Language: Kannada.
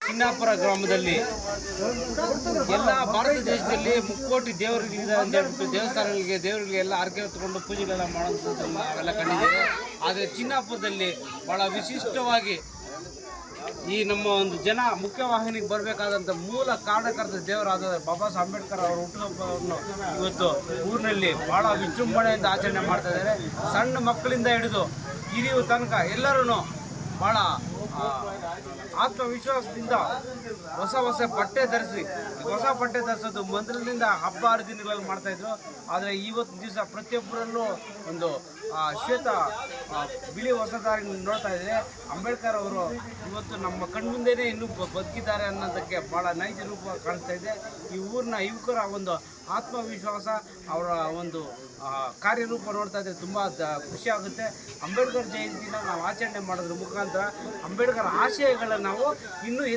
ಚಿನ್ನಾಪುರ ಗ್ರಾಮದಲ್ಲಿ ಎಲ್ಲ ಭಾರತ ದೇಶದಲ್ಲಿ ಮುಕ್ಕೋಟಿ ದೇವರಿಗಿದೆ ಅಂತ ಹೇಳ್ಬಿಟ್ಟು ದೇವರುಗಳಿಗೆ ಎಲ್ಲ ಆರ್ಕೆ ಹೊತ್ಕೊಂಡು ಪೂಜೆಗಳೆಲ್ಲ ಮಾಡೋಂಥದ್ದು ನಾವೆಲ್ಲ ಕಂಡಿದ್ದೇವೆ. ಆದರೆ ಚಿನ್ನಾಪುರದಲ್ಲಿ ಭಾಳ ವಿಶಿಷ್ಟವಾಗಿ ಈ ನಮ್ಮ ಒಂದು ಜನ ಮುಖ್ಯವಾಹಿನಿಗೆ ಬರಬೇಕಾದಂಥ ಮೂಲ ಕಾರಣಕರ್ತ ದೇವರಾದ ಬಾಬಾ ಸಾಹೇಬ್ ಅಂಬೇಡ್ಕರ್ ಅವರ ಹುಟ್ಟುಹಬ್ಬವನ್ನು ಇವತ್ತು ಊರಿನಲ್ಲಿ ಭಾಳ ವಿಜೃಂಭಣೆಯಿಂದ ಆಚರಣೆ ಮಾಡ್ತಾ ಇದ್ದಾರೆ. ಸಣ್ಣ ಮಕ್ಕಳಿಂದ ಹಿಡಿದು ಹಿರಿಯ ತನಕ ಎಲ್ಲರೂ ಭಾಳ ಆತ್ಮವಿಶ್ವಾಸದಿಂದ ಹೊಸ ಬಟ್ಟೆ ಧರಿಸೋದು ಮೊದಲಿನಿಂದ ಹಬ್ಬ ಹರಿದಿನಗಳಲ್ಲಿ ಮಾಡ್ತಾಯಿದ್ರು. ಆದರೆ ಇವತ್ತು ದಿವಸ ಪ್ರತಿಯೊಬ್ಬರಲ್ಲೂ ಒಂದು ಶ್ವೇತ ಬಿಳಿ ಹೊಸದಾರಿ ನೋಡ್ತಾ ಇದ್ದಾರೆ. ಅಂಬೇಡ್ಕರ್ ಅವರು ಇವತ್ತು ನಮ್ಮ ಕಣ್ಮುಂದೆನೇ ಇನ್ನೂ ಬದುಕಿದ್ದಾರೆ ಅನ್ನೋದಕ್ಕೆ ಭಾಳ ನೈಜ ರೂಪ ಕಾಣಿಸ್ತಾ ಇದೆ. ಈ ಊರಿನ ಯುವಕರ ಒಂದು ಆತ್ಮವಿಶ್ವಾಸ, ಅವರ ಒಂದು ಕಾರ್ಯರೂಪ ನೋಡ್ತಾ ಇದ್ದರೆ ತುಂಬ ಖುಷಿ ಆಗುತ್ತೆ. ಅಂಬೇಡ್ಕರ್ ಜಯಂತಿನ ನಾವು ಆಚರಣೆ ಮಾಡೋದ್ರ ಮುಖಾಂತರ ಅಂಬೇಡ್ಕರ್ ಆಶಯಗಳನ್ನು ನಾವು ಇನ್ನೂ